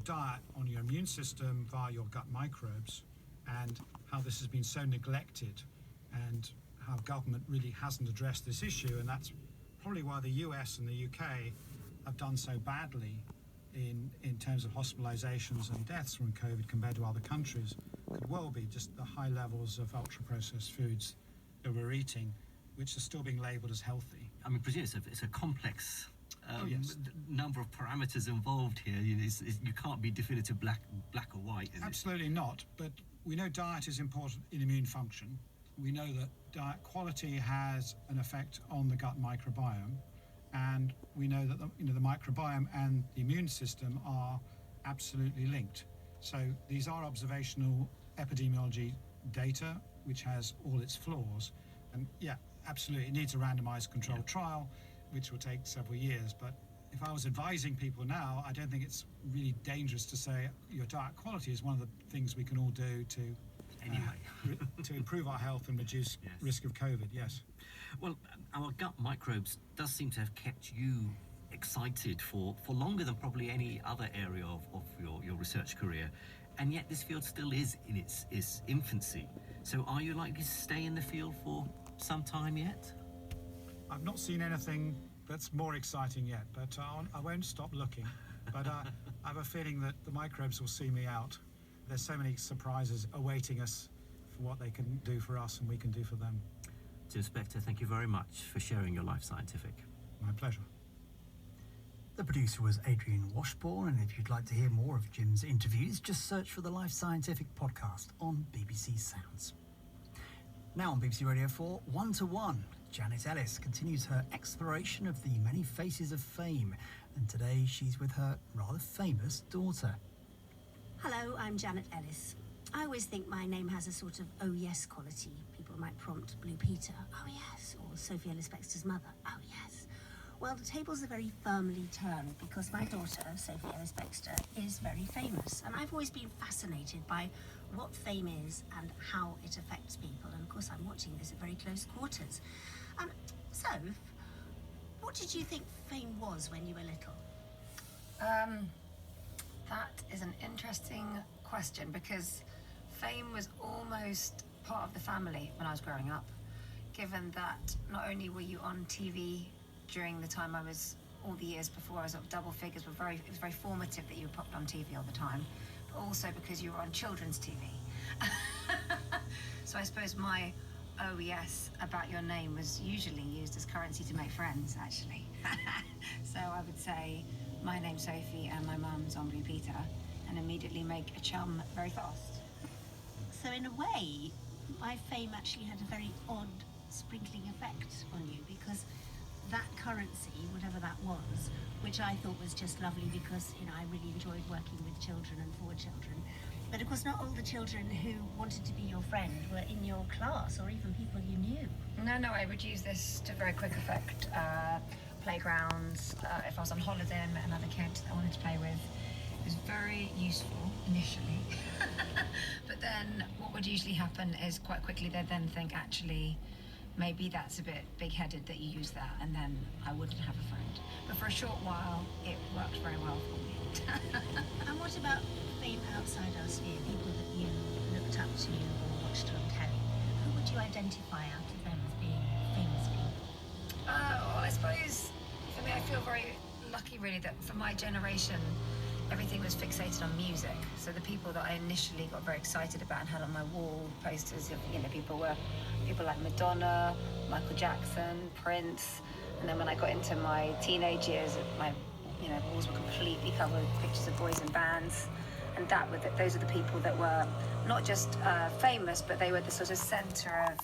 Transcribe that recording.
diet on your immune system via your gut microbes, and how this has been so neglected, and how government really hasn't addressed this issue. And that's probably why the US and the UK have done so badly in terms of hospitalizations and deaths from COVID compared to other countries. Could well be just the high levels of ultra-processed foods that we're eating, which are still being labelled as healthy. I mean, presumably it's a complex yes. number of parameters involved here. You can't be definitive black or white, is Absolutely not. But we know diet is important in immune function. We know that diet quality has an effect on the gut microbiome, and we know that the microbiome and the immune system are absolutely linked. So these are observational epidemiology data, which has all its flaws. And yeah, absolutely, it needs a randomized controlled trial, which will take several years. But if I was advising people now, I don't think it's really dangerous to say your diet quality is one of the things we can all do to to improve our health and reduce risk of COVID. Yes. Well, our gut microbes does seem to have kept you excited for longer than probably any other area of your research career, and yet this field still is in its infancy. So are you likely to stay in the field for some time yet? I've not seen anything that's more exciting yet, but I won't stop looking. But I have a feeling that the microbes will see me out. There's so many surprises awaiting us for what they can do for us and we can do for them. Jim Spector, thank you very much for sharing your Life Scientific. My pleasure. The producer was Adrian Washbourne, and if you'd like to hear more of Jim's interviews, just search for the Life Scientific podcast on BBC Sounds. Now on BBC Radio 4, One to One, Janet Ellis continues her exploration of the many faces of fame, and today she's with her rather famous daughter. Hello, I'm Janet Ellis. I always think my name has a sort of oh yes quality. People might prompt Blue Peter, oh yes, or Sophie Ellis-Bextor's mother, oh yes. Well, the tables are very firmly turned because my daughter, Sophie Ellis-Bextor, is very famous. And I've always been fascinated by what fame is and how it affects people. And of course, I'm watching this at very close quarters. Soph, what did you think fame was when you were little? That is an interesting question, because fame was almost part of the family when I was growing up, given that not only were you on TV during the time I was, all the years before I was up double figures, it was very formative that you were popped on TV all the time, but also because you were on children's TV. So I suppose my oh yes about your name was usually used as currency to make friends, actually. So I would say, my name's Sophie and my mum's on Blue Peter, and immediately make a chum very fast. So in a way, my fame actually had a very odd sprinkling effect on you, because that currency, whatever that was, which I thought was just lovely because, I really enjoyed working with children and for children. But of course, not all the children who wanted to be your friend were in your class or even people you knew. No, I would use this to very quick effect. Playgrounds, if I was on holiday and met another kid I wanted to play with. It was very useful initially. But then what would usually happen is quite quickly they'd then think, actually, maybe that's a bit big-headed that you use that, and then I wouldn't have a friend. But for a short while, it worked very well for me. And what about fame outside our sphere, people that you looked up to or watched on telly? Who would you identify out of them as being famous people? Well, I suppose for me, I feel very lucky really that for my generation, everything was fixated on music. So the people that I initially got very excited about and had on my wall posters of, people like Madonna, Michael Jackson, Prince. And then when I got into my teenage years, my walls were completely covered with pictures of boys in bands. And those are the people that were not just famous, but they were the sort of center of